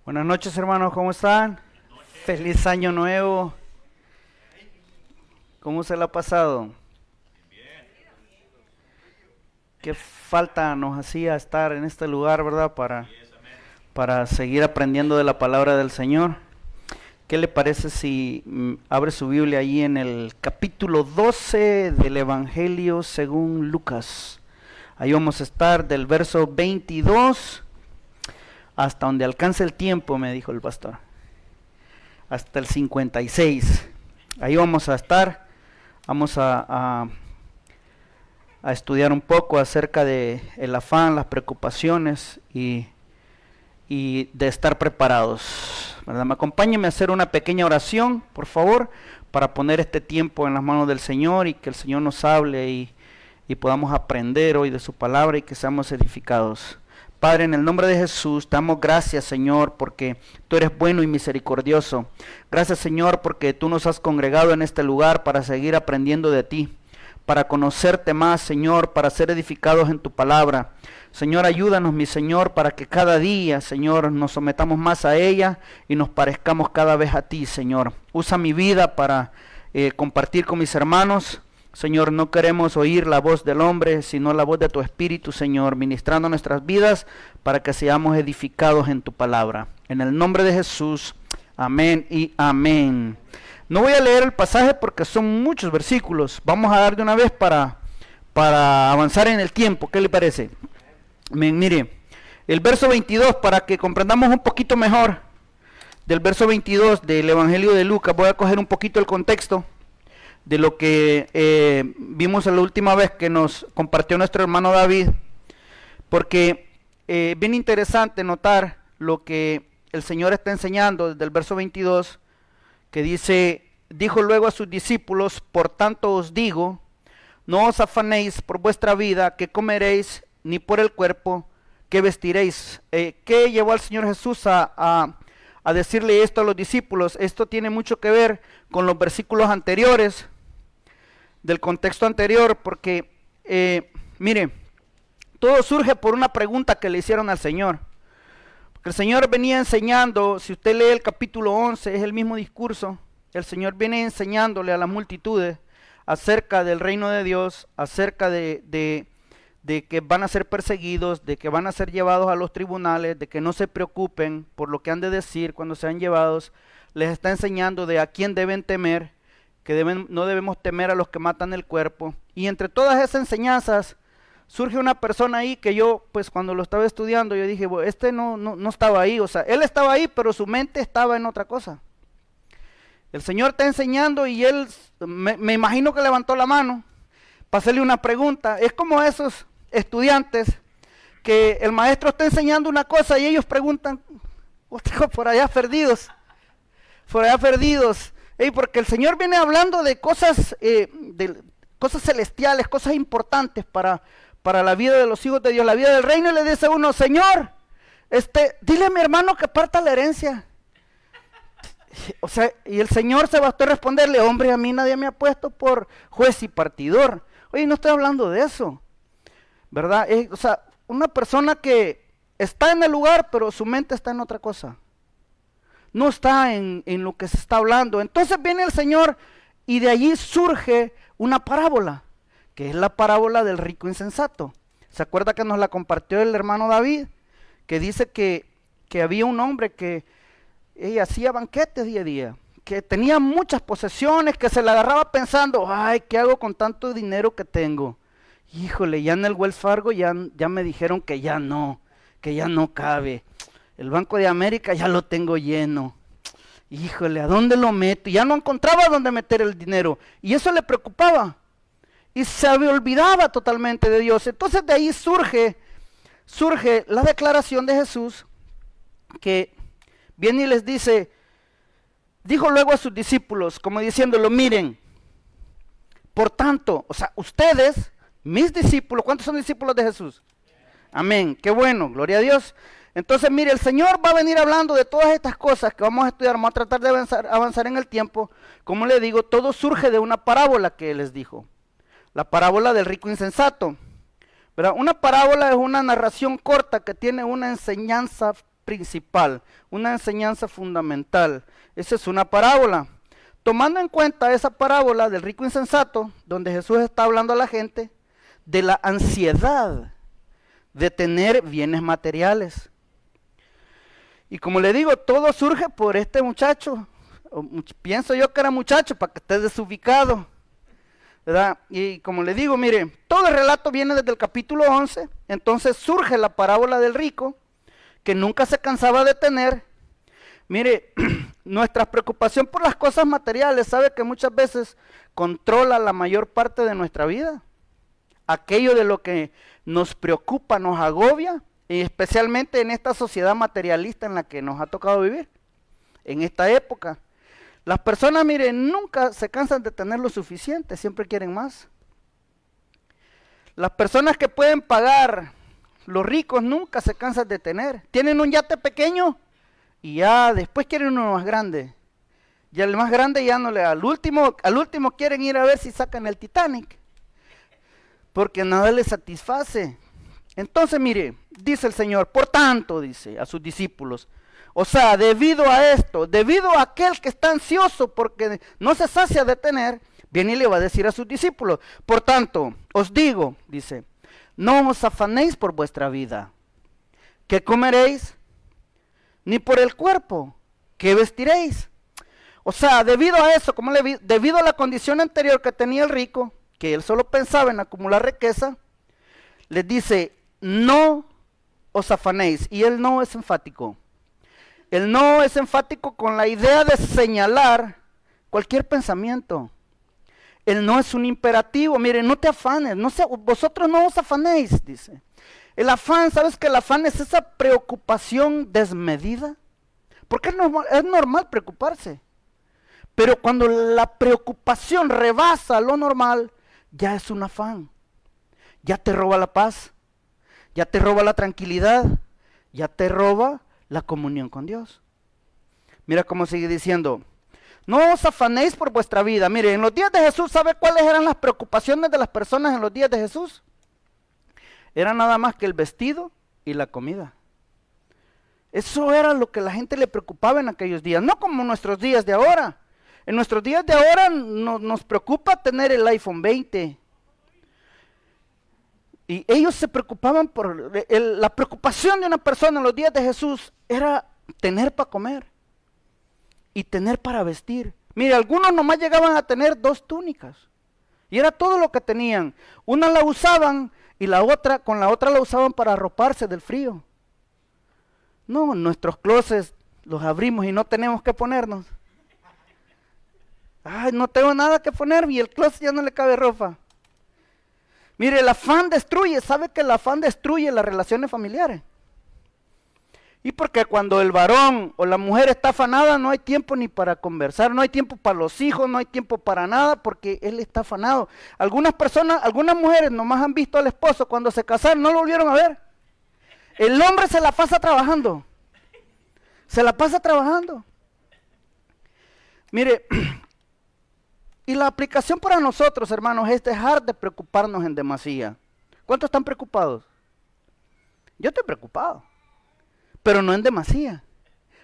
Buenas noches, hermanos, ¿cómo están? Feliz año nuevo. ¿Cómo se la ha pasado? Qué falta nos hacía estar en este lugar, ¿verdad? Para seguir aprendiendo de la palabra del Señor. ¿Qué le parece si abre su Biblia ahí en el capítulo 12 del Evangelio según Lucas? Ahí vamos a estar del verso 22 hasta donde alcance el tiempo, me dijo el pastor. Hasta el 56. Ahí vamos a estar. Vamos a estudiar un poco acerca de el afán, las preocupaciones y de estar preparados, ¿verdad? Me acompáñenme a hacer una pequeña oración, por favor, para poner este tiempo en las manos del Señor y que el Señor nos hable y podamos aprender hoy de su palabra y que seamos edificados. Padre, en el nombre de Jesús, te damos gracias, Señor, porque tú eres bueno y misericordioso. Gracias, Señor, porque tú nos has congregado en este lugar para seguir aprendiendo de ti, para conocerte más, Señor, para ser edificados en tu palabra. Señor, ayúdanos, mi Señor, para que cada día, Señor, nos sometamos más a ella y nos parezcamos cada vez a ti, Señor. Usa mi vida para compartir con mis hermanos. Señor, no queremos oír la voz del hombre, sino la voz de tu Espíritu, Señor, ministrando nuestras vidas para que seamos edificados en tu palabra. En el nombre de Jesús, amén y amén. No voy a leer el pasaje porque son muchos versículos. Vamos a dar de una vez para avanzar en el tiempo. ¿Qué le parece? Mire, el verso 22, para que comprendamos un poquito mejor del verso 22 del Evangelio de Lucas, voy a coger un poquito el contexto de lo que vimos la última vez que nos compartió nuestro hermano David, porque bien interesante notar lo que el Señor está enseñando desde el verso 22, que dice, dijo luego a sus discípulos, por tanto os digo, no os afanéis por vuestra vida, que comeréis, ni por el cuerpo, que vestiréis. ¿Qué llevó al Señor Jesús a decirle esto a los discípulos? Esto tiene mucho que ver con los versículos anteriores, del contexto anterior, porque, mire, todo surge por una pregunta que le hicieron al Señor. Porque el Señor venía enseñando, si usted lee el capítulo 11, es el mismo discurso. El Señor viene enseñándole a las multitudes acerca del reino de Dios, acerca de que van a ser perseguidos, de que van a ser llevados a los tribunales, de que no se preocupen por lo que han de decir cuando sean llevados. Les está enseñando de a quién deben temer, que no debemos temer a los que matan el cuerpo. Y entre todas esas enseñanzas surge una persona ahí que yo, pues cuando lo estaba estudiando, yo dije, bueno, este no estaba ahí, o sea, él estaba ahí, pero su mente estaba en otra cosa. El Señor está enseñando y él, me imagino que levantó la mano para hacerle una pregunta. Es como esos estudiantes que el maestro está enseñando una cosa y ellos preguntan, por allá perdidos, porque el Señor viene hablando de cosas celestiales, cosas importantes para la vida de los hijos de Dios, la vida del reino, y le dice a uno, Señor, dile a mi hermano que parta la herencia. O sea, y el Señor se bastó a responderle, hombre, a mí nadie me ha puesto por juez y partidor. Oye, no estoy hablando de eso, ¿verdad? O sea, una persona que está en el lugar, pero su mente está en otra cosa. No está en lo que se está hablando. Entonces viene el Señor y de allí surge una parábola, que es la parábola del rico insensato. ¿Se acuerda que nos la compartió el hermano David? Que dice que había un hombre que hacía banquetes día a día, que tenía muchas posesiones, que se le agarraba pensando, ay, ¿qué hago con tanto dinero que tengo? Híjole, ya en el Wells Fargo ya me dijeron que ya no cabe. El Banco de América ya lo tengo lleno. Híjole, ¿a dónde lo meto? Ya no encontraba dónde meter el dinero. Y eso le preocupaba. Y se olvidaba totalmente de Dios. Entonces de ahí surge la declaración de Jesús, que viene y les dice, dijo luego a sus discípulos, como diciéndolo, miren, por tanto, o sea, ustedes, mis discípulos, ¿cuántos son discípulos de Jesús? Amén, qué bueno, gloria a Dios. Entonces, mire, el Señor va a venir hablando de todas estas cosas que vamos a estudiar, vamos a tratar de avanzar en el tiempo. Como le digo, todo surge de una parábola que Él les dijo, la parábola del rico insensato, ¿verdad? Una parábola es una narración corta que tiene una enseñanza principal, una enseñanza fundamental. Esa es una parábola. Tomando en cuenta esa parábola del rico insensato, donde Jesús está hablando a la gente de la ansiedad de tener bienes materiales. Y como le digo, todo surge por este muchacho. Pienso yo que era muchacho para que esté desubicado, ¿verdad? Y como le digo, mire, todo el relato viene desde el capítulo 11. Entonces surge la parábola del rico, que nunca se cansaba de tener. Mire, nuestra preocupación por las cosas materiales, sabe que muchas veces controla la mayor parte de nuestra vida. Aquello de lo que nos preocupa, nos agobia, y especialmente en esta sociedad materialista en la que nos ha tocado vivir, en esta época. Las personas, miren, nunca se cansan de tener lo suficiente, siempre quieren más. Las personas que pueden pagar, los ricos nunca se cansan de tener. Tienen un yate pequeño y ya después quieren uno más grande. Y el más grande ya no le da. Al último quieren ir a ver si sacan el Titanic, porque nada les satisface. Entonces, mire, dice el Señor, por tanto, dice a sus discípulos, o sea, debido a esto, debido a aquel que está ansioso porque no se sacia de tener, viene y le va a decir a sus discípulos, por tanto, os digo, dice, no os afanéis por vuestra vida, ¿qué comeréis? Ni por el cuerpo, ¿qué vestiréis? O sea, debido a eso, debido a la condición anterior que tenía el rico, que él solo pensaba en acumular riqueza, les dice, no os afanéis, y él no es enfático. El no es enfático con la idea de señalar cualquier pensamiento. El no es un imperativo. Miren, no te afanes, vosotros no os afanéis, dice. El afán, ¿sabes que el afán es esa preocupación desmedida? Porque es normal preocuparse. Pero cuando la preocupación rebasa lo normal, ya es un afán. Ya te roba la paz, ya te roba la tranquilidad, ya te roba la comunión con Dios. Mira cómo sigue diciendo, no os afanéis por vuestra vida. Mire, en los días de Jesús, ¿sabe cuáles eran las preocupaciones de las personas en los días de Jesús? Era nada más que el vestido y la comida. Eso era lo que la gente le preocupaba en aquellos días, no como nuestros días de ahora. En nuestros días de ahora nos preocupa tener el iPhone 20. Y ellos se preocupaban por, la preocupación de una persona en los días de Jesús era tener para comer y tener para vestir. Mire, algunos nomás llegaban a tener 2 túnicas y era todo lo que tenían. Una la usaban y con la otra la usaban para arroparse del frío. No, nuestros closets los abrimos y no tenemos que ponernos. Ay, no tengo nada que poner y el closet ya no le cabe ropa. Mire, el afán destruye, ¿sabe que el afán destruye las relaciones familiares? Y porque cuando el varón o la mujer está afanada, no hay tiempo ni para conversar, no hay tiempo para los hijos, no hay tiempo para nada, porque él está afanado. Algunas mujeres nomás han visto al esposo cuando se casaron, no lo volvieron a ver. El hombre se la pasa trabajando. Se la pasa trabajando. Mire, y la aplicación para nosotros, hermanos, es dejar de preocuparnos en demasía. ¿Cuántos están preocupados? Yo estoy preocupado, pero no en demasía,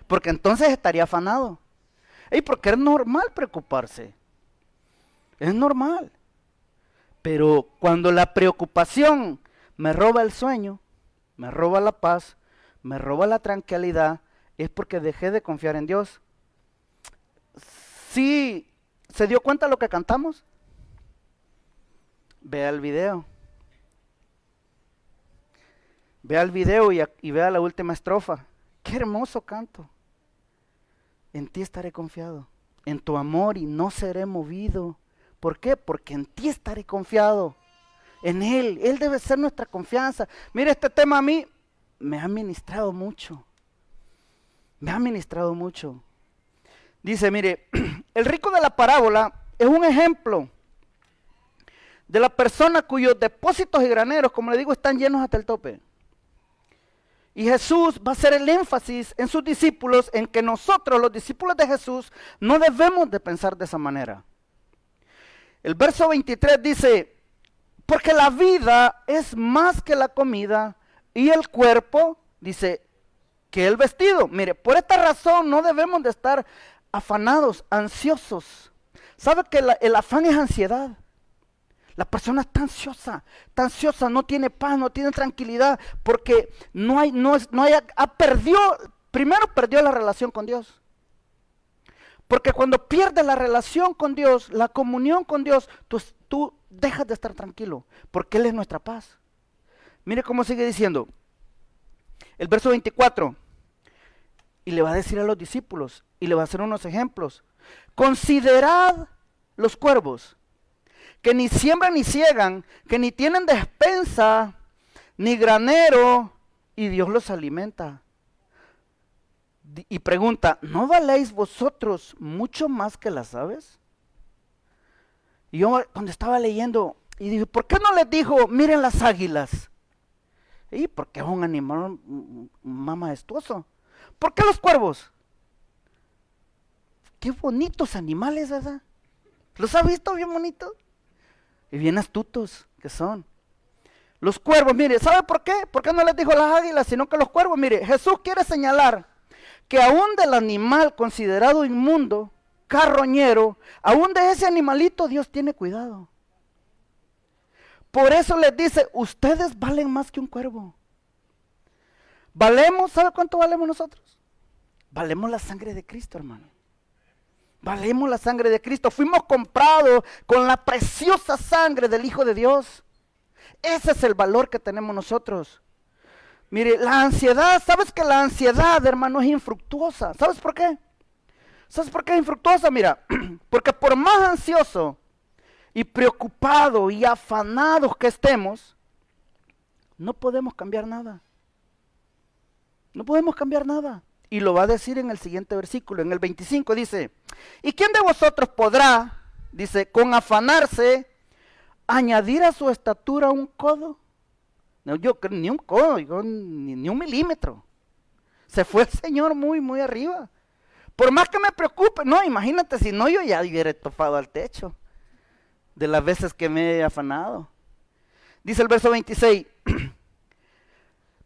porque entonces estaría afanado. Porque es normal preocuparse, es normal. Pero cuando la preocupación me roba el sueño, me roba la paz, me roba la tranquilidad, es porque dejé de confiar en Dios. Sí. ¿Se dio cuenta de lo que cantamos? Vea el video. Vea el video y vea la última estrofa. ¡Qué hermoso canto! En ti estaré confiado, en tu amor y no seré movido. ¿Por qué? Porque en ti estaré confiado. En Él debe ser nuestra confianza. Mire, este tema a mí me ha ministrado mucho. Me ha ministrado mucho. Dice, mire, el rico de la parábola es un ejemplo de la persona cuyos depósitos y graneros, como le digo, están llenos hasta el tope. Y Jesús va a hacer el énfasis en sus discípulos en que nosotros, los discípulos de Jesús, no debemos de pensar de esa manera. El verso 23 dice, porque la vida es más que la comida y el cuerpo, dice, que el vestido. Mire, por esta razón no debemos de estar afanados, ansiosos. ¿Sabe que el afán es ansiedad? La persona está ansiosa, no tiene paz, no tiene tranquilidad, porque primero perdió la relación con Dios. Porque cuando pierdes la relación con Dios, la comunión con Dios, tú dejas de estar tranquilo, porque Él es nuestra paz. Mire cómo sigue diciendo, el verso 24, y le va a decir a los discípulos, y le va a hacer unos ejemplos. Considerad los cuervos, que ni siembran ni ciegan, que ni tienen despensa, ni granero, y Dios los alimenta. Y pregunta, ¿no valéis vosotros mucho más que las aves? Y yo cuando estaba leyendo, y dije, ¿por qué no les dijo, miren las águilas? Y porque es un animal más majestuoso. ¿Por qué los cuervos? Qué bonitos animales, ¿verdad? ¿Los ha visto bien bonitos? Y bien astutos que son. Los cuervos, mire, ¿sabe por qué? ¿Por qué no les dijo las águilas, sino que los cuervos? Mire, Jesús quiere señalar que aún del animal considerado inmundo, carroñero, aún de ese animalito Dios tiene cuidado. Por eso les dice, ustedes valen más que un cuervo. Valemos, ¿sabe cuánto valemos nosotros? Valemos la sangre de Cristo, hermano. Valemos la sangre de Cristo. Fuimos comprados con la preciosa sangre del Hijo de Dios. Ese es el valor que tenemos nosotros. Mire, la ansiedad, ¿sabes que la ansiedad, hermano, es infructuosa? ¿Sabes por qué? ¿Sabes por qué es infructuosa? Mira, porque por más ansioso y preocupado y afanados que estemos, no podemos cambiar nada. No podemos cambiar nada. Y lo va a decir en el siguiente versículo, en el 25 dice, ¿y quién de vosotros podrá, dice, con afanarse, añadir a su estatura un codo? No, yo creo ni un codo, ni un milímetro. Se fue el Señor muy, muy arriba. Por más que me preocupe, no, imagínate, si no yo ya hubiera topado al techo de las veces que me he afanado. Dice el verso 26,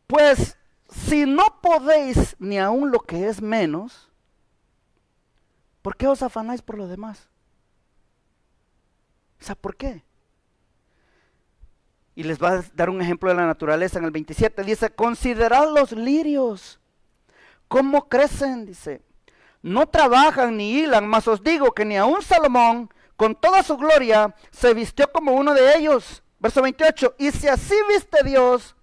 pues si no podéis ni aun lo que es menos, ¿por qué os afanáis por lo demás? O sea, ¿por qué? Y les va a dar un ejemplo de la naturaleza en el 27. Dice, considerad los lirios, cómo crecen, dice. No trabajan ni hilan, mas os digo que ni aun Salomón, con toda su gloria, se vistió como uno de ellos. Verso 28, y si así viste Dios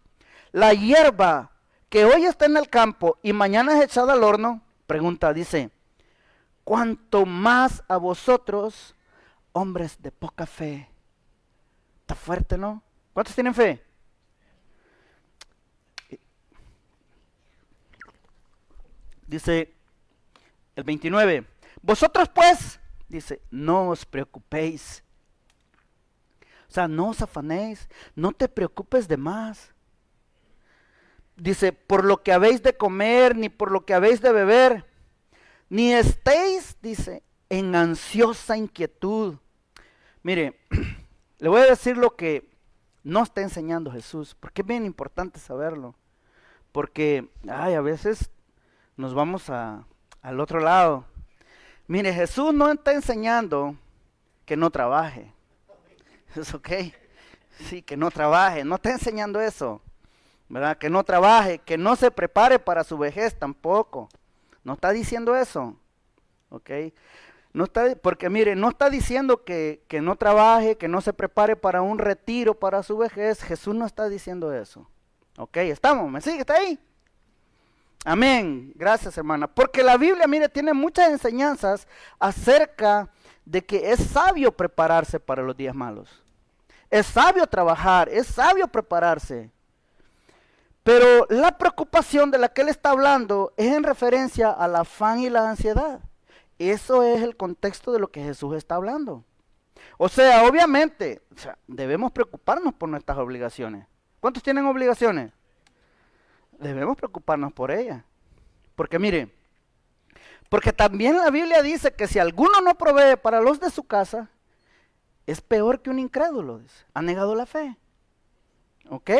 la hierba que hoy está en el campo y mañana es echada al horno, pregunta, dice, cuanto más a vosotros, hombres de poca fe. Está fuerte, ¿no? ¿Cuántos tienen fe? Dice el 29, vosotros pues, dice, no os preocupéis. O sea, no os afanéis, no te preocupes de más. Dice, por lo que habéis de comer, ni por lo que habéis de beber, ni estéis, dice, en ansiosa inquietud. Mire, le voy a decir lo que no está enseñando Jesús, porque es bien importante saberlo. Porque, a veces nos vamos al otro lado. Mire, Jesús no está enseñando que no trabaje. Es ok. Sí, que no trabaje, no está enseñando eso. ¿Verdad? Que no trabaje, que no se prepare para su vejez tampoco. No está diciendo eso. ¿Ok? No está, porque mire, no está diciendo que no trabaje, que no se prepare para un retiro para su vejez. Jesús no está diciendo eso. ¿Ok? ¿Estamos? ¿Me sigue? ¿Está ahí? Amén. Gracias, hermana. Porque la Biblia, mire, tiene muchas enseñanzas acerca de que es sabio prepararse para los días malos. Es sabio trabajar, es sabio prepararse. Pero la preocupación de la que él está hablando es en referencia al afán y la ansiedad. Eso es el contexto de lo que Jesús está hablando. O sea, obviamente, debemos preocuparnos por nuestras obligaciones. ¿Cuántos tienen obligaciones? Debemos preocuparnos por ellas. Porque mire, porque también la Biblia dice que si alguno no provee para los de su casa, es peor que un incrédulo, dice. Ha negado la fe. ¿Ok?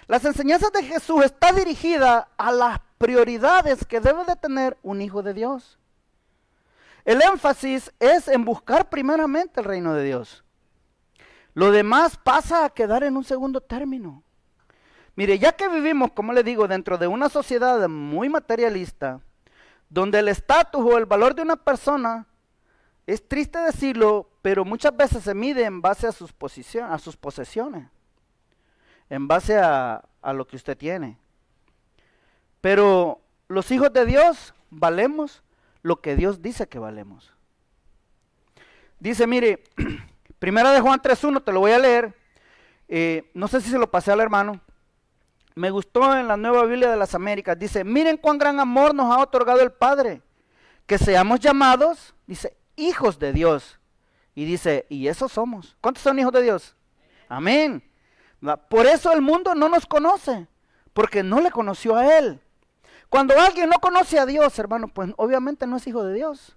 Las enseñanzas de Jesús están dirigidas a las prioridades que debe de tener un hijo de Dios. El énfasis es en buscar primeramente el reino de Dios. Lo demás pasa a quedar en un segundo término. Mire, ya que vivimos, como le digo, dentro de una sociedad muy materialista, donde el estatus o el valor de una persona, es triste decirlo, pero muchas veces se mide en base a sus posesiones, en base a lo que usted tiene. Pero los hijos de Dios valemos lo que Dios dice que valemos. Dice, mire, Primera de Juan 3:1, te lo voy a leer. No sé si se lo pasé al hermano. Me gustó en la Nueva Biblia de las Américas. Dice, miren cuán gran amor nos ha otorgado el Padre, que seamos llamados, dice, hijos de Dios. Y dice, y eso somos. ¿Cuántos son hijos de Dios? Amén. Por eso el mundo no nos conoce, porque no le conoció a Él. Cuando alguien no conoce a Dios, hermano, pues obviamente no es hijo de Dios.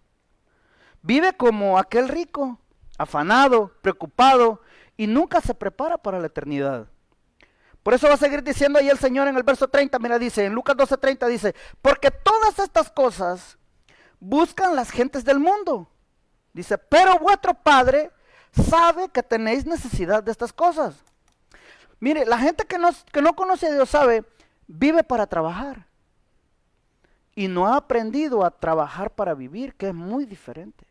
Vive como aquel rico, afanado, preocupado, y nunca se prepara para la eternidad. Por eso va a seguir diciendo ahí el Señor en el verso 30, mira, dice, en Lucas 12:30 dice, porque todas estas cosas buscan las gentes del mundo. Dice, pero vuestro Padre sabe que tenéis necesidad de estas cosas. Mire, la gente que no conoce a Dios sabe, vive para trabajar. Y no ha aprendido a trabajar para vivir, que es muy diferente.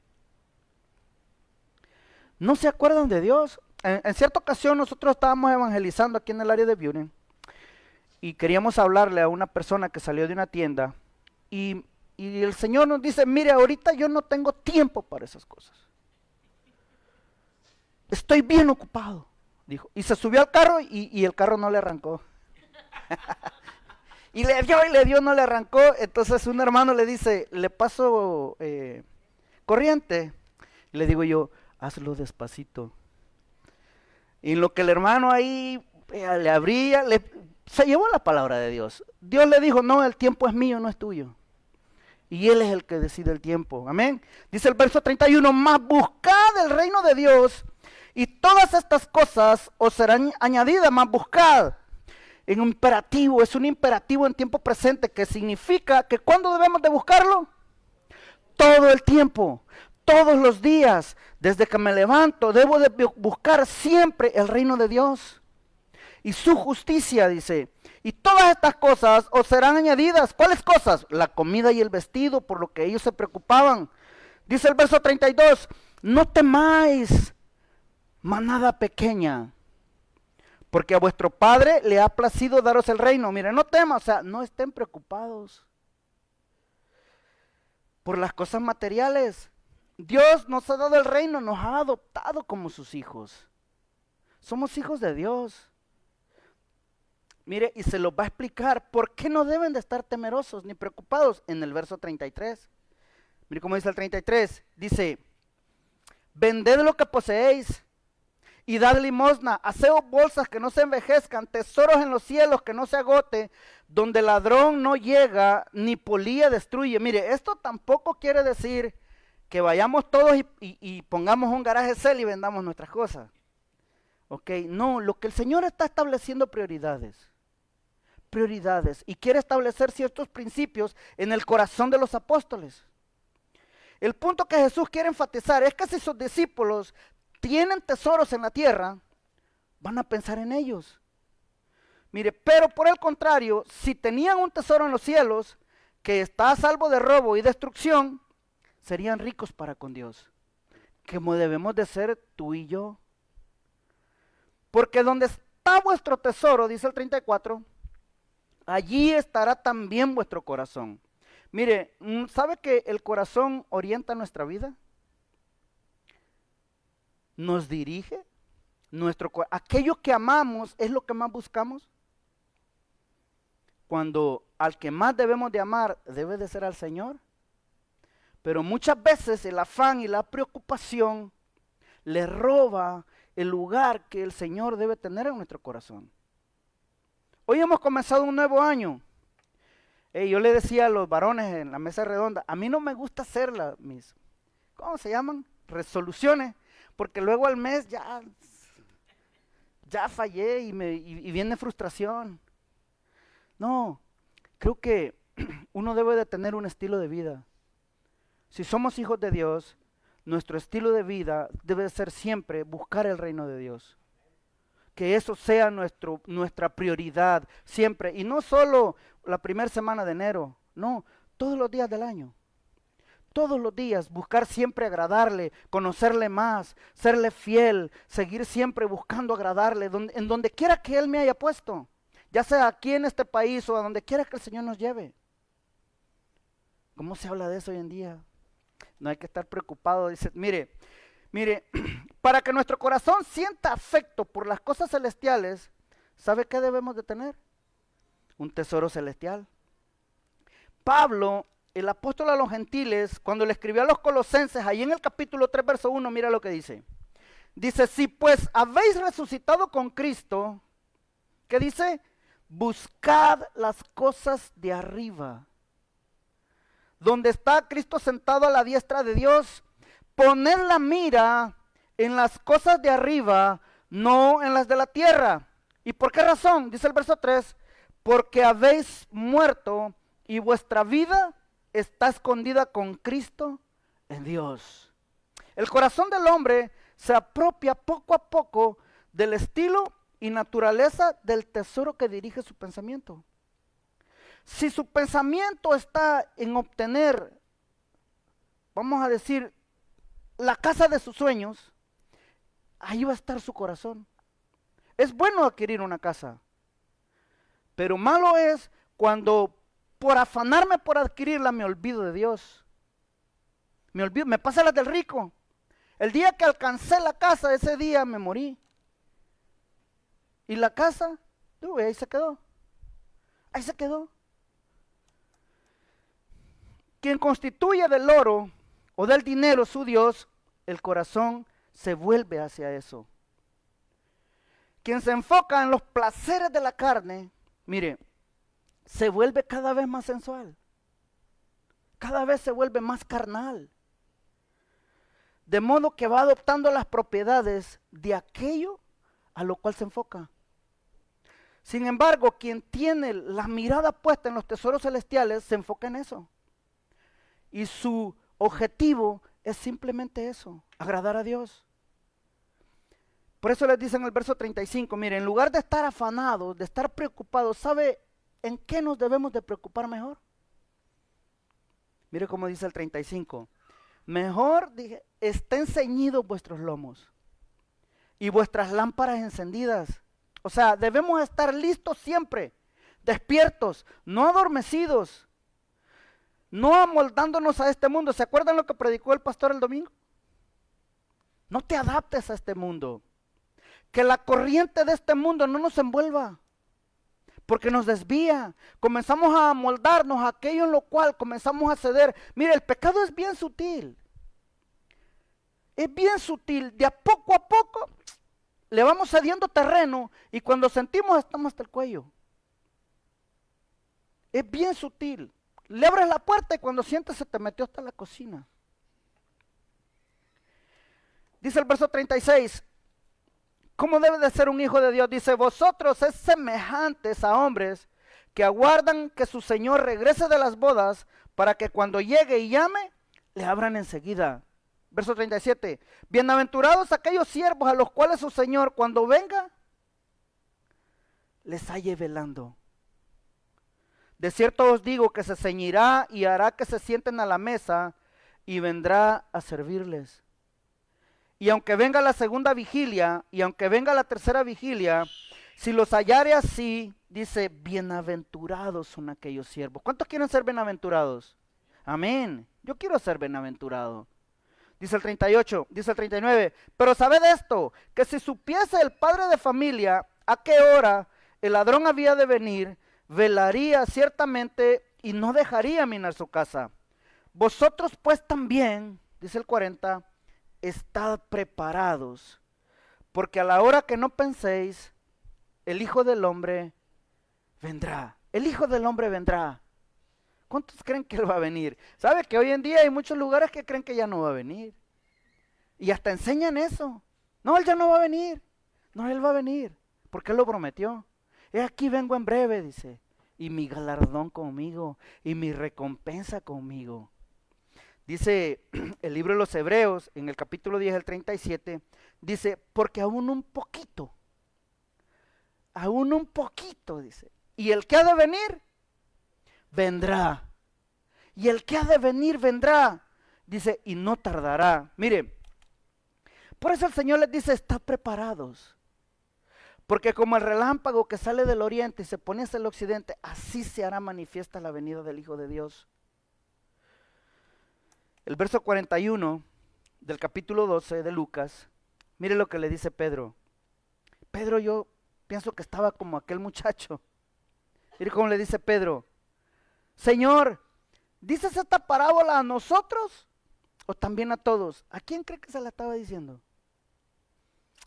No se acuerdan de Dios. En cierta ocasión nosotros estábamos evangelizando aquí en el área de Buren y queríamos hablarle a una persona que salió de una tienda y el Señor nos dice, mire, ahorita yo no tengo tiempo para esas cosas. Estoy bien ocupado, dijo. Y se subió al carro y el carro no le arrancó. Y le dio, no le arrancó. Entonces un hermano le dice, le paso corriente. Y le digo yo, hazlo despacito. Y en lo que el hermano ahí le abría, se llevó la palabra de Dios. Dios le dijo, no, el tiempo es mío, no es tuyo. Y Él es el que decide el tiempo. Amén. Dice el verso 31, mas buscad el reino de Dios y todas estas cosas os serán añadidas, mas buscad. En un imperativo, es un imperativo en tiempo presente que significa que ¿cuándo debemos de buscarlo? Todo el tiempo. Todos los días, desde que me levanto, debo de buscar siempre el reino de Dios y su justicia, dice. Y todas estas cosas os serán añadidas. ¿Cuáles cosas? La comida y el vestido, por lo que ellos se preocupaban. Dice el verso 32, no temáis, manada pequeña, porque a vuestro Padre le ha placido daros el reino. Miren, no teman, o sea, no estén preocupados por las cosas materiales. Dios nos ha dado el reino, nos ha adoptado como sus hijos. Somos hijos de Dios. Mire, y se los va a explicar por qué no deben de estar temerosos ni preocupados en el verso 33. Mire cómo dice el 33. Dice, vended lo que poseéis y dad limosna, haceos bolsas que no se envejezcan, tesoros en los cielos que no se agote, donde el ladrón no llega ni polilla destruye. Mire, esto tampoco quiere decir que vayamos todos y pongamos un garaje cel y vendamos nuestras cosas. Ok, no, lo que el Señor está estableciendo prioridades, y quiere establecer ciertos principios en el corazón de los apóstoles. El punto que Jesús quiere enfatizar es que si sus discípulos tienen tesoros en la tierra, van a pensar en ellos. Mire, pero por el contrario, si tenían un tesoro en los cielos, que está a salvo de robo y destrucción, serían ricos para con Dios, como debemos de ser tú y yo. Porque donde está vuestro tesoro, dice el 34, allí estará también vuestro corazón. Mire, ¿sabe que el corazón orienta nuestra vida? Nos dirige. Aquello que amamos es lo que más buscamos. Cuando al que más debemos de amar debe de ser al Señor. Pero muchas veces el afán y la preocupación le roba el lugar que el Señor debe tener en nuestro corazón. Hoy hemos comenzado un nuevo año. Yo le decía a los varones en la mesa redonda, a mí no me gusta hacer mis, ¿cómo se llaman? Resoluciones, porque luego al mes ya fallé y viene frustración. No, creo que uno debe de tener un estilo de vida. Si somos hijos de Dios, nuestro estilo de vida debe ser siempre buscar el reino de Dios. Que eso sea nuestra prioridad siempre. Y no solo la primera semana de enero, no, todos los días del año. Todos los días buscar siempre agradarle, conocerle más, serle fiel, seguir siempre buscando agradarle, en donde quiera que Él me haya puesto. Ya sea aquí en este país o a donde quiera que el Señor nos lleve. ¿Cómo se habla de eso hoy en día? No hay que estar preocupado. Dice, mire, para que nuestro corazón sienta afecto por las cosas celestiales, ¿sabe qué debemos de tener? Un tesoro celestial. Pablo, el apóstol a los gentiles, cuando le escribió a los colosenses, ahí en el capítulo 3, verso 1, mira lo que dice. Dice, si pues habéis resucitado con Cristo, ¿qué dice? Buscad las cosas de arriba, donde está Cristo sentado a la diestra de Dios. Poned la mira en las cosas de arriba, no en las de la tierra. ¿Y por qué razón? Dice el verso 3, porque habéis muerto y vuestra vida está escondida con Cristo en Dios. El corazón del hombre se apropia poco a poco del estilo y naturaleza del tesoro que dirige su pensamiento. Si su pensamiento está en obtener, vamos a decir, la casa de sus sueños, ahí va a estar su corazón. Es bueno adquirir una casa, pero malo es cuando por afanarme por adquirirla me olvido de Dios. Me pasa las del rico. El día que alcancé la casa, ese día me morí. Y la casa, ahí se quedó. Ahí se quedó. Quien constituye del oro o del dinero su Dios, el corazón se vuelve hacia eso. Quien se enfoca en los placeres de la carne, mire, se vuelve cada vez más sensual. Cada vez se vuelve más carnal. De modo que va adoptando las propiedades de aquello a lo cual se enfoca. Sin embargo, quien tiene la mirada puesta en los tesoros celestiales se enfoca en eso. Y su objetivo es simplemente eso, agradar a Dios. Por eso les dice en el verso 35, mire, en lugar de estar afanados, de estar preocupados, ¿sabe en qué nos debemos de preocupar mejor? Mire cómo dice el 35. Mejor, dije, estén ceñidos vuestros lomos y vuestras lámparas encendidas. O sea, debemos estar listos siempre, despiertos, no adormecidos, no amoldándonos a este mundo. ¿Se acuerdan lo que predicó el pastor el domingo? No te adaptes a este mundo. Que la corriente de este mundo no nos envuelva, porque nos desvía. Comenzamos a amoldarnos a aquello en lo cual comenzamos a ceder. Mire, el pecado es bien sutil. Es bien sutil. De a poco le vamos cediendo terreno y cuando sentimos estamos hasta el cuello. Es bien sutil. Le abres la puerta y cuando sientes se te metió hasta la cocina. Dice el verso 36. ¿Cómo debe de ser un hijo de Dios? Dice, vosotros es semejantes a hombres que aguardan que su Señor regrese de las bodas para que cuando llegue y llame, le abran enseguida. Verso 37. Bienaventurados aquellos siervos a los cuales su Señor cuando venga, les halle velando. De cierto os digo que se ceñirá y hará que se sienten a la mesa y vendrá a servirles. Y aunque venga la segunda vigilia, y aunque venga la tercera vigilia, si los hallare así, dice, bienaventurados son aquellos siervos. ¿Cuántos quieren ser bienaventurados? Amén. Yo quiero ser bienaventurado. Dice el 38, dice el 39, pero sabed esto, que si supiese el padre de familia a qué hora el ladrón había de venir, velaría ciertamente y no dejaría minar su casa. Vosotros pues también, dice el 40, estad preparados, porque a la hora que no penséis, el Hijo del Hombre vendrá. El Hijo del Hombre vendrá. ¿Cuántos creen que Él va a venir? ¿Sabe que hoy en día hay muchos lugares que creen que ya no va a venir? Y hasta enseñan eso. No, Él ya no va a venir. No, Él va a venir, porque Él lo prometió. He aquí vengo en breve, dice. y mi galardón conmigo y mi recompensa conmigo. Dice el libro de los Hebreos, en el capítulo 10, el 37, dice, porque aún un poquito, dice, y el que ha de venir, vendrá. Y el que ha de venir, vendrá. Dice, y no tardará. Mire, por eso el Señor les dice, estad preparados. Porque como el relámpago que sale del oriente y se pone hacia el occidente, así se hará manifiesta la venida del Hijo de Dios. El verso 41 del capítulo 12 de Lucas, mire lo que le dice Pedro. Pedro, yo pienso que estaba como aquel muchacho. Mire cómo le dice Pedro, Señor, ¿dices esta parábola a nosotros o también a todos? ¿A quién cree que se la estaba diciendo?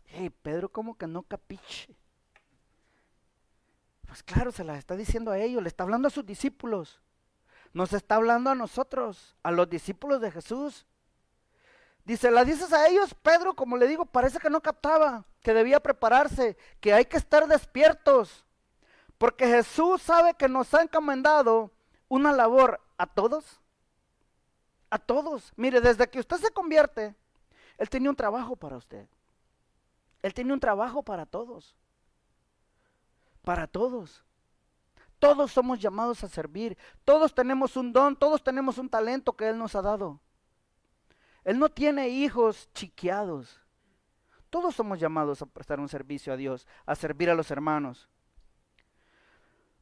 Hey, Pedro, como que no capiche. Pues claro, se la está diciendo a ellos, le está hablando a sus discípulos. Nos está hablando a nosotros, a los discípulos de Jesús. Dice, la dices a ellos, Pedro, como le digo, parece que no captaba, que debía prepararse, que hay que estar despiertos, porque Jesús sabe que nos ha encomendado una labor a todos. A todos. Mire, desde que usted se convierte, Él tenía un trabajo para usted. Él tiene un trabajo para todos. Para todos. Todos somos llamados a servir. Todos tenemos un don, todos tenemos un talento que Él nos ha dado. Él no tiene hijos chiqueados. Todos somos llamados a prestar un servicio a Dios, a servir a los hermanos.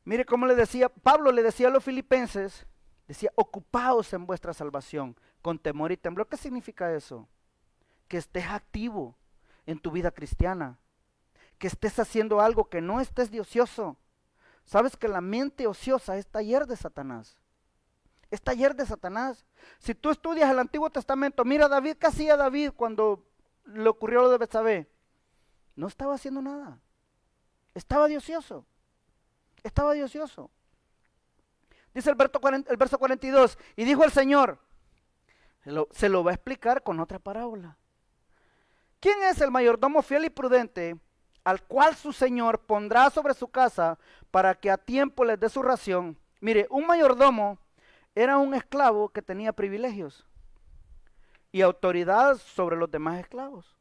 Mire cómo le decía, Pablo le decía a los filipenses, decía, ocupaos en vuestra salvación, con temor y temblor. ¿Qué significa eso? Que estés activo en tu vida cristiana, que estés haciendo algo, que no estés de ocioso. Sabes que la mente ociosa es taller de Satanás. Es taller de Satanás. Si tú estudias el Antiguo Testamento, mira David, ¿qué hacía David cuando le ocurrió lo de Betsabé? No estaba haciendo nada. Estaba de ocioso. Estaba de ocioso. Dice el verso 42, y dijo el Señor, se lo va a explicar con otra parábola. ¿Quién es el mayordomo fiel y prudente, al cual su señor pondrá sobre su casa para que a tiempo les dé su ración? Mire, un mayordomo era un esclavo que tenía privilegios y autoridad sobre los demás esclavos.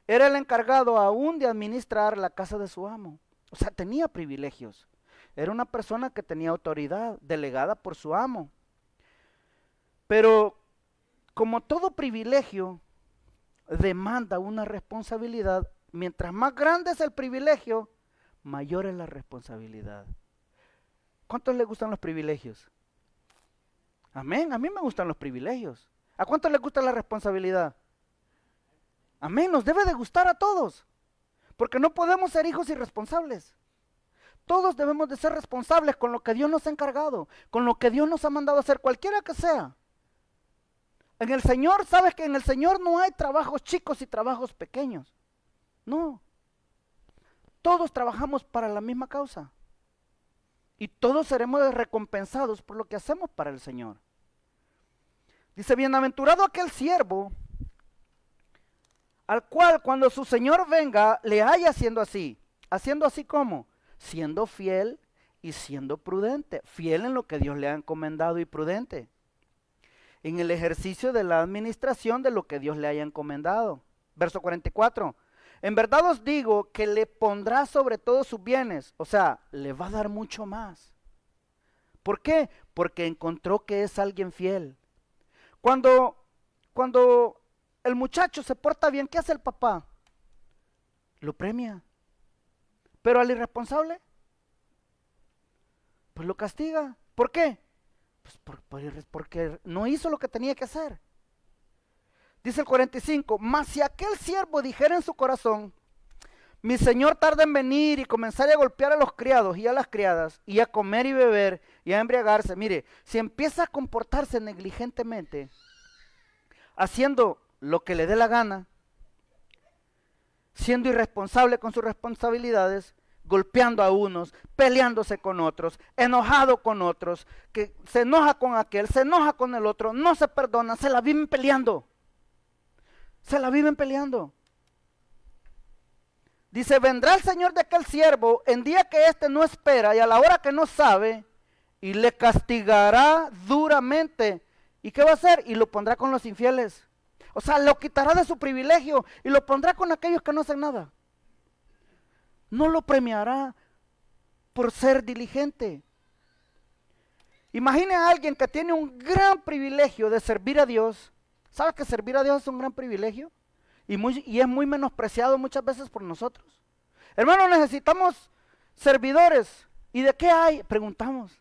Era el encargado aún de administrar la casa de su amo. O sea, tenía privilegios. Era una persona que tenía autoridad delegada por su amo. Pero como todo privilegio demanda una responsabilidad, mientras más grande es el privilegio, mayor es la responsabilidad. ¿Cuántos les gustan los privilegios? Amén, a mí me gustan los privilegios. ¿A cuántos les gusta la responsabilidad? Amén, nos debe de gustar a todos, porque no podemos ser hijos irresponsables. Todos debemos de ser responsables con lo que Dios nos ha encargado, con lo que Dios nos ha mandado a hacer, cualquiera que sea. En el Señor, sabes que en el Señor no hay trabajos chicos y trabajos pequeños. No. Todos trabajamos para la misma causa. Y todos seremos recompensados por lo que hacemos para el Señor. Dice, bienaventurado aquel siervo, al cual cuando su Señor venga, le haya haciendo así. ¿Haciendo así cómo? Siendo fiel y siendo prudente. Fiel en lo que Dios le ha encomendado y prudente. En el ejercicio de la administración de lo que Dios le haya encomendado. Verso 44. En verdad os digo que le pondrá sobre todos sus bienes. O sea, le va a dar mucho más. ¿Por qué? Porque encontró que es alguien fiel. Cuando el muchacho se porta bien, ¿qué hace el papá? Lo premia. Pero al irresponsable, pues lo castiga. ¿Por qué? Pues porque no hizo lo que tenía que hacer. Dice el 45, mas si aquel siervo dijera en su corazón, mi señor tarda en venir y comenzar a golpear a los criados y a las criadas, y a comer y beber y a embriagarse. Mire, si empieza a comportarse negligentemente, haciendo lo que le dé la gana, siendo irresponsable con sus responsabilidades, golpeando a unos, peleándose con otros, enojado con otros, que se enoja con aquel, se enoja con el otro, no se perdonan, se la viven peleando. Se la viven peleando. Dice, vendrá el Señor de aquel siervo en día que éste no espera y a la hora que no sabe, y le castigará duramente. ¿Y qué va a hacer? Y lo pondrá con los infieles. O sea, lo quitará de su privilegio y lo pondrá con aquellos que no hacen nada. No lo premiará por ser diligente. Imagine a alguien que tiene un gran privilegio de servir a Dios. ¿Sabes que servir a Dios es un gran privilegio? Y es muy menospreciado muchas veces por nosotros. Hermano, necesitamos servidores. ¿Y de qué hay? Preguntamos.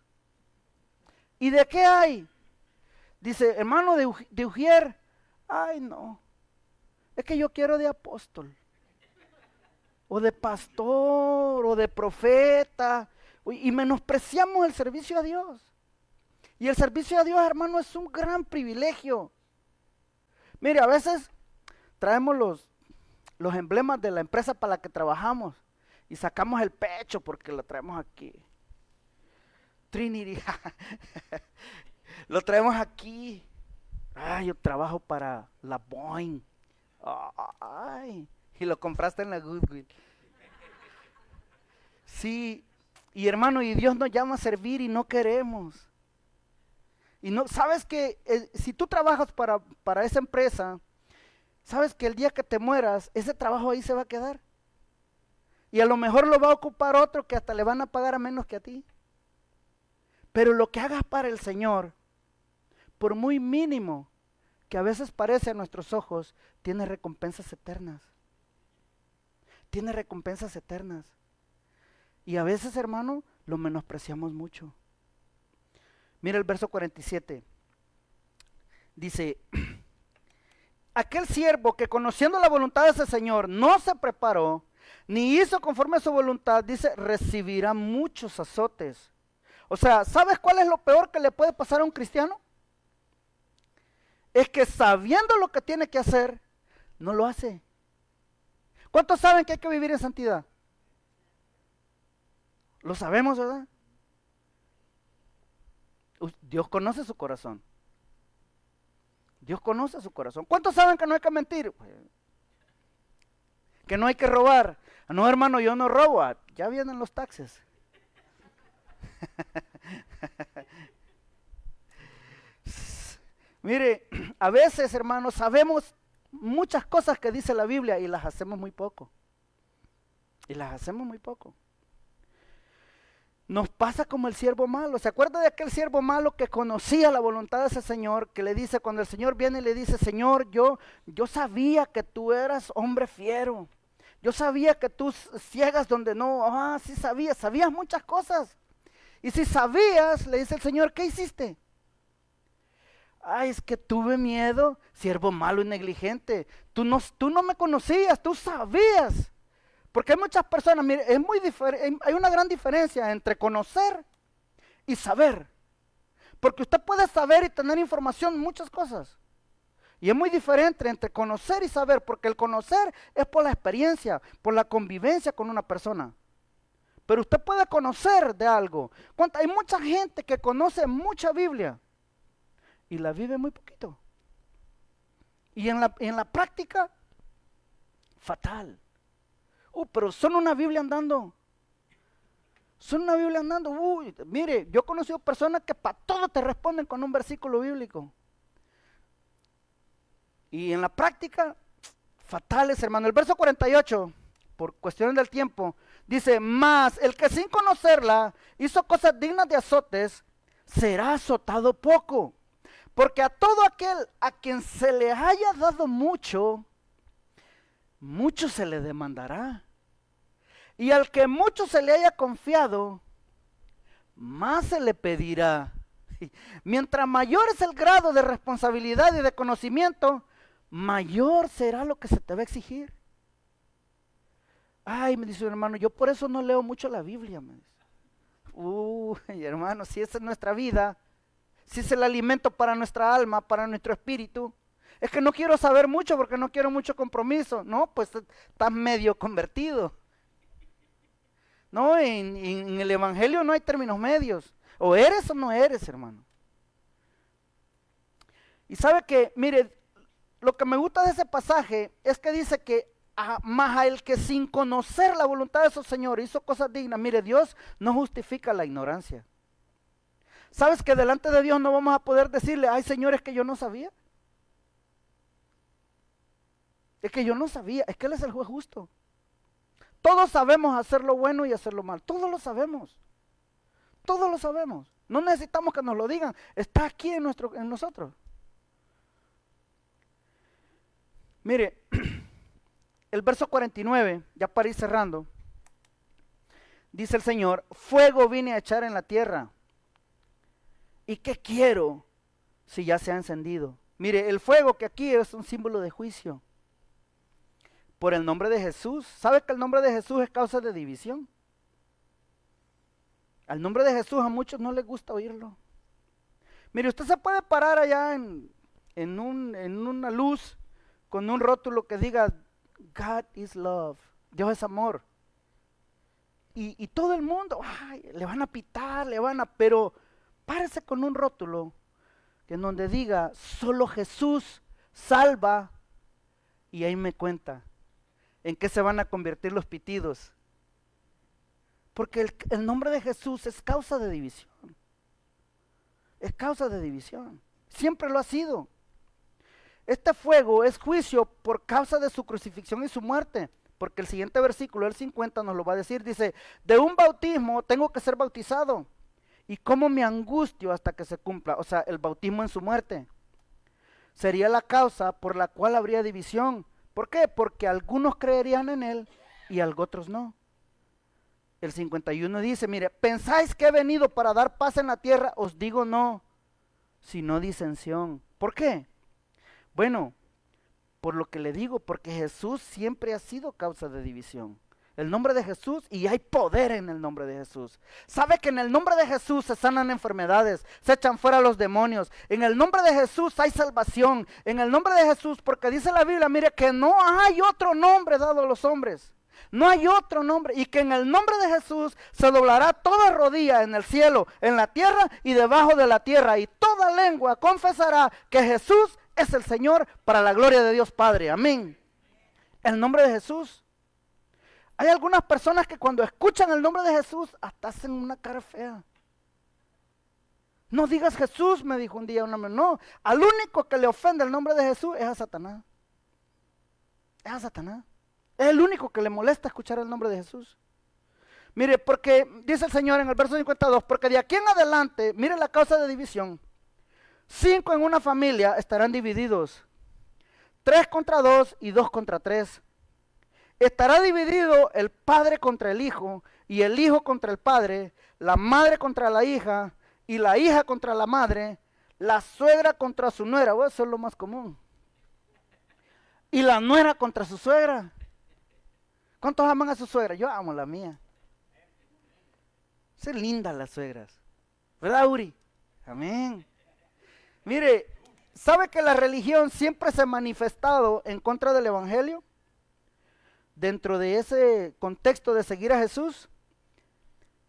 ¿Y de qué hay? Dice, hermano de Ujier, ay no, es que yo quiero de apóstol, o de pastor, o de profeta, y menospreciamos el servicio a Dios. Y el servicio a Dios, hermano, es un gran privilegio. Mire, a veces traemos los emblemas de la empresa para la que trabajamos y sacamos el pecho porque lo traemos aquí. Trinity, lo traemos aquí. Ay, yo trabajo para la Boeing. Ay, y lo compraste en la Goodwill. Sí, y hermano, y Dios nos llama a servir y no queremos. Y no, sabes que si tú trabajas para esa empresa, sabes que el día que te mueras, ese trabajo ahí se va a quedar. Y a lo mejor lo va a ocupar otro que hasta le van a pagar a menos que a ti. Pero lo que hagas para el Señor, por muy mínimo que a veces parece a nuestros ojos, tiene recompensas eternas. Tiene recompensas eternas. Y a veces, hermano, lo menospreciamos mucho. Mira el verso 47. Dice, aquel siervo que conociendo la voluntad de ese Señor no se preparó, ni hizo conforme a su voluntad, dice, recibirá muchos azotes. O sea, ¿sabes cuál es lo peor que le puede pasar a un cristiano? Es que sabiendo lo que tiene que hacer, no lo hace. ¿Cuántos saben que hay que vivir en santidad? Lo sabemos, ¿verdad? Dios conoce su corazón. Dios conoce su corazón. ¿Cuántos saben que no hay que mentir? Que no hay que robar. No, hermano, yo no robo. Ya vienen los taxes. Mire, a veces, hermanos, sabemos muchas cosas que dice la Biblia y las hacemos muy poco. Y las hacemos muy poco. Nos pasa como el siervo malo. ¿Se acuerda de aquel siervo malo que conocía la voluntad de ese Señor? Que le dice, cuando el Señor viene y le dice, Señor, yo sabía que tú eras hombre fiero. Yo sabía que tú ciegas donde no. Sí sabías muchas cosas. Y si sabías, le dice el Señor, ¿qué hiciste? Ay, es que tuve miedo, siervo malo y negligente. Tú no me conocías, tú sabías. Porque hay muchas personas, mire, hay una gran diferencia entre conocer y saber. Porque usted puede saber y tener información, muchas cosas. Y es muy diferente entre conocer y saber, porque el conocer es por la experiencia, por la convivencia con una persona. Pero usted puede conocer de algo. Hay mucha gente que conoce mucha Biblia y la vive muy poquito. Y en la práctica, fatal. Pero son una Biblia andando. Son una Biblia andando. Mire, yo he conocido personas que para todo te responden con un versículo bíblico. Y en la práctica, fatales, hermano. El verso 48, por cuestiones del tiempo, dice, mas el que sin conocerla hizo cosas dignas de azotes, será azotado poco. Porque a todo aquel a quien se le haya dado mucho, mucho se le demandará. Y al que mucho se le haya confiado, más se le pedirá. Mientras mayor es el grado de responsabilidad y de conocimiento, mayor será lo que se te va a exigir. Ay, me dice un hermano, yo por eso no leo mucho la Biblia. Me dice. Hermano, si esa es nuestra vida, si es el alimento para nuestra alma, para nuestro espíritu, es que no quiero saber mucho porque no quiero mucho compromiso. No, pues estás medio convertido. No, en el evangelio no hay términos medios. O eres o no eres, hermano. Y sabe que, mire, lo que me gusta de ese pasaje es que dice que más a el que sin conocer la voluntad de su Señor hizo cosas dignas. Mire, Dios no justifica la ignorancia. ¿Sabes que delante de Dios no vamos a poder decirle, ay Señor, es que yo no sabía? Es que yo no sabía, es que Él es el juez justo. Todos sabemos hacer lo bueno y hacer lo mal, todos lo sabemos. Todos lo sabemos. No necesitamos que nos lo digan, está aquí en nosotros. Mire, el verso 49, ya para ir cerrando, dice el Señor, fuego vine a echar en la tierra. ¿Y qué quiero si ya se ha encendido? Mire, el fuego que aquí es un símbolo de juicio. Por el nombre de Jesús. ¿Sabe que el nombre de Jesús es causa de división? Al nombre de Jesús a muchos no les gusta oírlo. Mire, usted se puede parar allá en una luz con un rótulo que diga God is love, Dios es amor. Y todo el mundo, ay, le van a pitar, pero párese con un rótulo que en donde diga solo Jesús salva, y ahí me cuenta en qué se van a convertir los pitidos. Porque el nombre de Jesús es causa de división. Es causa de división. Siempre lo ha sido. Este fuego es juicio por causa de su crucifixión y su muerte. Porque el siguiente versículo, el 50, nos lo va a decir. Dice, de un bautismo tengo que ser bautizado. Y cómo me angustio hasta que se cumpla. O sea, el bautismo en su muerte. Sería la causa por la cual habría división. ¿Por qué? Porque algunos creerían en él y otros no. El 51 dice, mire, ¿pensáis que he venido para dar paz en la tierra? Os digo no, sino disensión. ¿Por qué? Bueno, por lo que le digo, porque Jesús siempre ha sido causa de división. El nombre de Jesús, y hay poder en el nombre de Jesús. ¿Sabe que en el nombre de Jesús se sanan enfermedades, se echan fuera los demonios? En el nombre de Jesús hay salvación. En el nombre de Jesús, porque dice la Biblia, mire, que no hay otro nombre dado a los hombres. No hay otro nombre, y que en el nombre de Jesús se doblará toda rodilla en el cielo, en la tierra y debajo de la tierra, y toda lengua confesará que Jesús es el Señor, para la gloria de Dios Padre. Amén. El nombre de Jesús. Hay algunas personas que cuando escuchan el nombre de Jesús hasta hacen una cara fea. No digas Jesús, me dijo un día un hombre. No, al único que le ofende el nombre de Jesús es a Satanás. Es a Satanás. Es el único que le molesta escuchar el nombre de Jesús. Mire, porque dice el Señor en el verso 52, porque de aquí en adelante, mire la causa de división. 5 en una familia estarán divididos. 3 contra 2 y 2 contra 3. Estará dividido el padre contra el hijo, y el hijo contra el padre, la madre contra la hija, y la hija contra la madre, la suegra contra su nuera. Bueno, eso es lo más común. Y la nuera contra su suegra. ¿Cuántos aman a su suegra? Yo amo la mía. Son lindas las suegras. ¿Verdad, Uri? Amén. Mire, ¿sabe que la religión siempre se ha manifestado en contra del evangelio? Dentro de ese contexto de seguir a Jesús,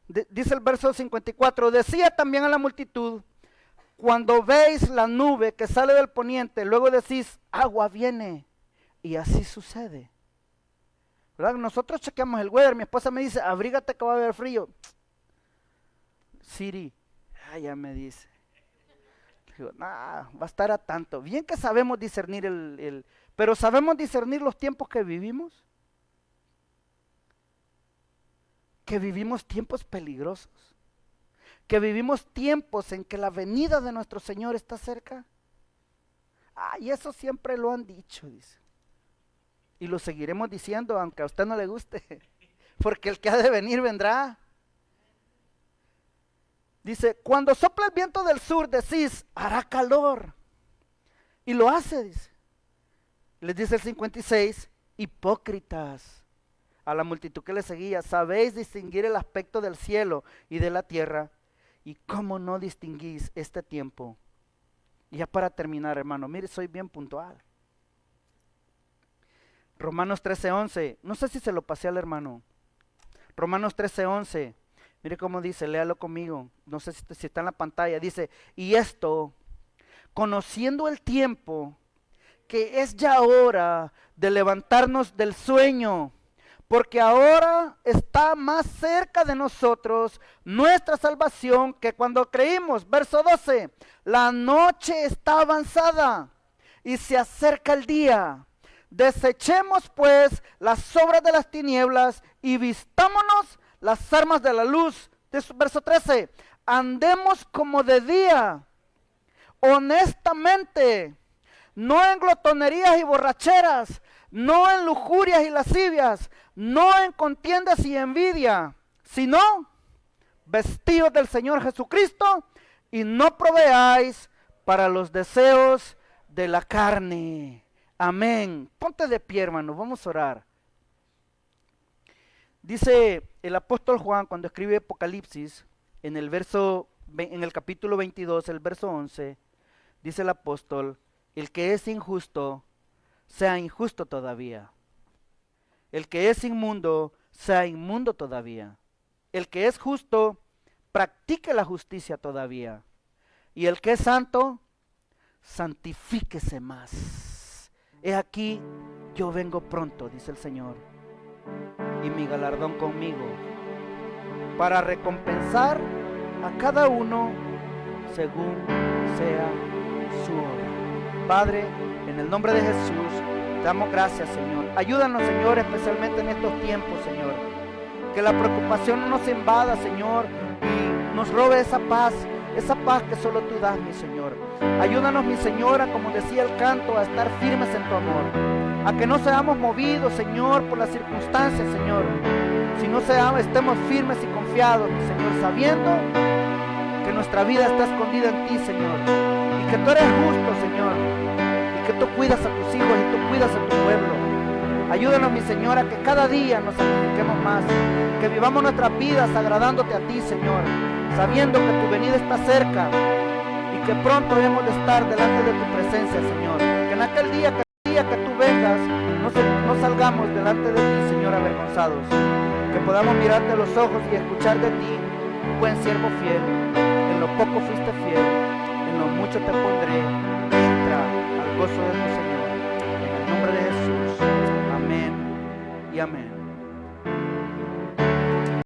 dice el verso 54, decía también a la multitud, cuando veis la nube que sale del poniente, luego decís, agua viene, y así sucede. ¿Verdad? Nosotros chequeamos el weather, mi esposa me dice, abrígate que va a haber frío. Siri, ya me dice. Digo, va a estar a tanto. Bien que sabemos discernir pero ¿sabemos discernir los tiempos que vivimos? Que vivimos tiempos peligrosos. Que vivimos tiempos en que la venida de nuestro Señor está cerca. Y eso siempre lo han dicho, dice. Y lo seguiremos diciendo, aunque a usted no le guste. Porque el que ha de venir vendrá. Dice, cuando sopla el viento del sur, decís, hará calor. Y lo hace, dice. Les dice el 56, hipócritas. A la multitud que le seguía, sabéis distinguir el aspecto del cielo y de la tierra. ¿Y cómo no distinguís este tiempo? Y ya para terminar, hermano, mire, soy bien puntual. Romanos 13:11, no sé si se lo pasé al hermano. Romanos 13:11, mire cómo dice, léalo conmigo, no sé si está en la pantalla, dice, y esto, conociendo el tiempo, que es ya hora de levantarnos del sueño, porque ahora está más cerca de nosotros nuestra salvación que cuando creímos. Verso 12, la noche está avanzada y se acerca el día. Desechemos pues las obras de las tinieblas y vistámonos las armas de la luz. Verso 13, andemos como de día, honestamente, no en glotonerías y borracheras, no en lujurias y lascivias, no en contiendas y envidia, sino vestidos del Señor Jesucristo y no proveáis para los deseos de la carne. Amén. Ponte de pie, hermano, vamos a orar. Dice el apóstol Juan cuando escribe Apocalipsis, en el capítulo 22, el verso 11, dice el apóstol, el que es injusto, sea injusto todavía. El que es inmundo, sea inmundo todavía. El que es justo, practique la justicia todavía. Y el que es santo, santifíquese más. He aquí, yo vengo pronto, dice el Señor, y mi galardón conmigo, para recompensar a cada uno según sea su obra. Padre, en el nombre de Jesús, te damos gracias, Señor. Ayúdanos, Señor, especialmente en estos tiempos, Señor. Que la preocupación no nos invada, Señor, y nos robe esa paz que solo tú das, mi Señor. Ayúdanos, mi Señora, como decía el canto, a estar firmes en tu amor. A que no seamos movidos, Señor, por las circunstancias, Señor. Sino estemos firmes y confiados, mi Señor, sabiendo que nuestra vida está escondida en ti, Señor. Y que tú eres justo, Señor. Y que tú cuidas a tus hijos y tú cuidas a tu pueblo. Ayúdanos, mi Señor, a que cada día nos santifiquemos más. Que vivamos nuestras vidas agradándote a ti, Señor. Sabiendo que tu venida está cerca. Y que pronto hemos de estar delante de tu presencia, Señor. Que en aquel día que tú vengas, no salgamos delante de ti, Señor, avergonzados. Que podamos mirarte a los ojos y escuchar de ti, buen siervo fiel. En lo poco fuiste fiel, en lo mucho te pondré. Entra al gozo de tu Señor. En el nombre de Jesús. Amén y amén.